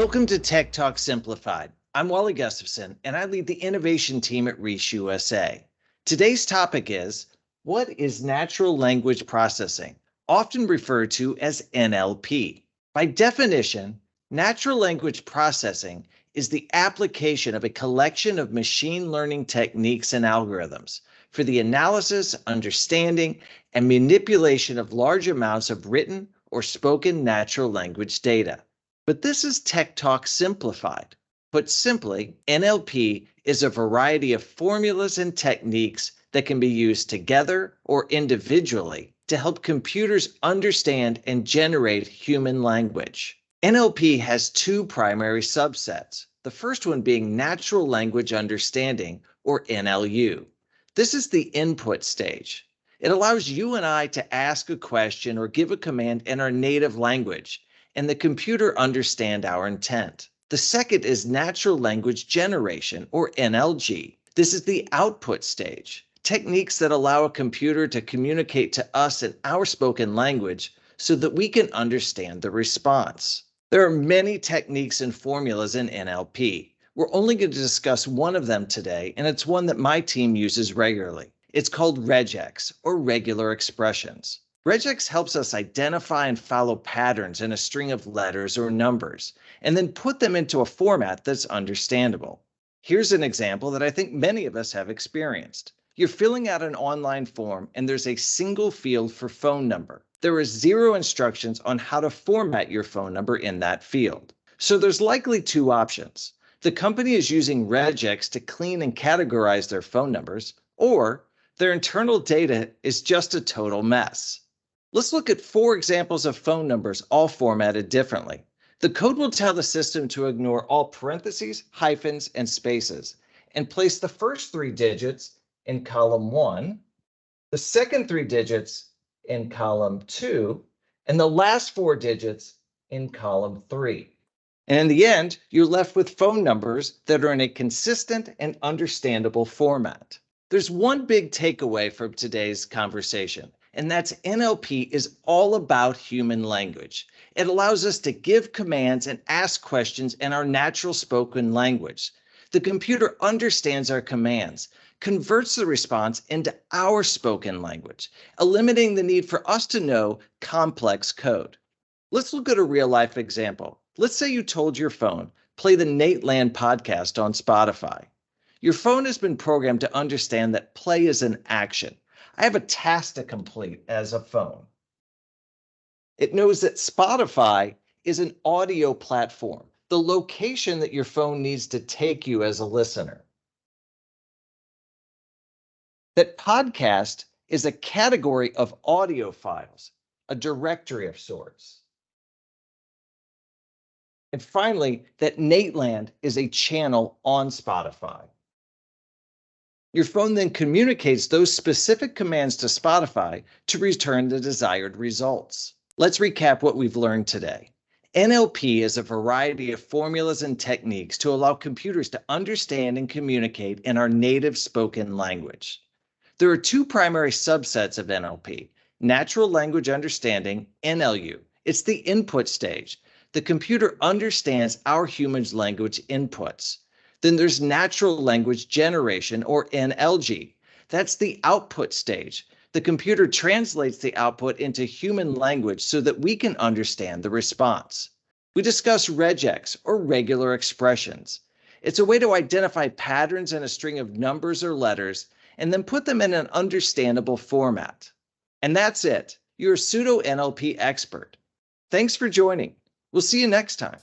Welcome to Tech Talk Simplified. I'm Wally Gustafson, and I lead the innovation team at Reach USA. Today's topic is, what is natural language processing, often referred to as NLP? By definition, natural language processing is the application of a collection of machine learning techniques and algorithms for the analysis, understanding, and manipulation of large amounts of written or spoken natural language data. But this is Tech Talk Simplified. Put simply, NLP is a variety of formulas and techniques that can be used together or individually to help computers understand and generate human language. NLP has two primary subsets, the first one being natural language understanding, or NLU. This is the input stage. It allows you and I to ask a question or give a command in our native language, and the computer understand our intent. The second is natural language generation, or NLG. This is the output stage, techniques that allow a computer to communicate to us in our spoken language so that we can understand the response. There are many techniques and formulas in NLP. We're only going to discuss one of them today, and it's one that my team uses regularly. It's called Regex, or regular expressions. Regex helps us identify and follow patterns in a string of letters or numbers, and then put them into a format that's understandable. Here's an example that I think many of us have experienced. You're filling out an online form, and there's a single field for phone number. There are 0 instructions on how to format your phone number in that field. So there's likely two options. The company is using Regex to clean and categorize their phone numbers, or their internal data is just a total mess. Let's look at 4 examples of phone numbers all formatted differently. The code will tell the system to ignore all parentheses, hyphens, and spaces, and place the first 3 digits in column 1, the second 3 digits in column 2, and the last 4 digits in column 3. And in the end, you're left with phone numbers that are in a consistent and understandable format. There's one big takeaway from today's conversation, and that's NLP is all about human language. It allows us to give commands and ask questions in our natural spoken language. The computer understands our commands, converts the response into our spoken language, eliminating the need for us to know complex code. Let's look at a real-life example. Let's say you told your phone, play the Nate Land podcast on Spotify. Your phone has been programmed to understand that play is an action. I have a task to complete as a phone. It knows that Spotify is an audio platform, the location that your phone needs to take you as a listener. That podcast is a category of audio files, a directory of sorts. And finally, that Nateland is a channel on Spotify. Your phone then communicates those specific commands to Spotify to return the desired results. Let's recap what we've learned today. NLP is a variety of formulas and techniques to allow computers to understand and communicate in our native spoken language. There are 2 primary subsets of NLP, natural language understanding, NLU. It's the input stage. The computer understands our human language inputs. Then there's natural language generation, or NLG. That's the output stage. The computer translates the output into human language so that we can understand the response. We discuss Regex, or regular expressions. It's a way to identify patterns in a string of numbers or letters and then put them in an understandable format. And that's it. You're a pseudo NLP expert. Thanks for joining. We'll see you next time.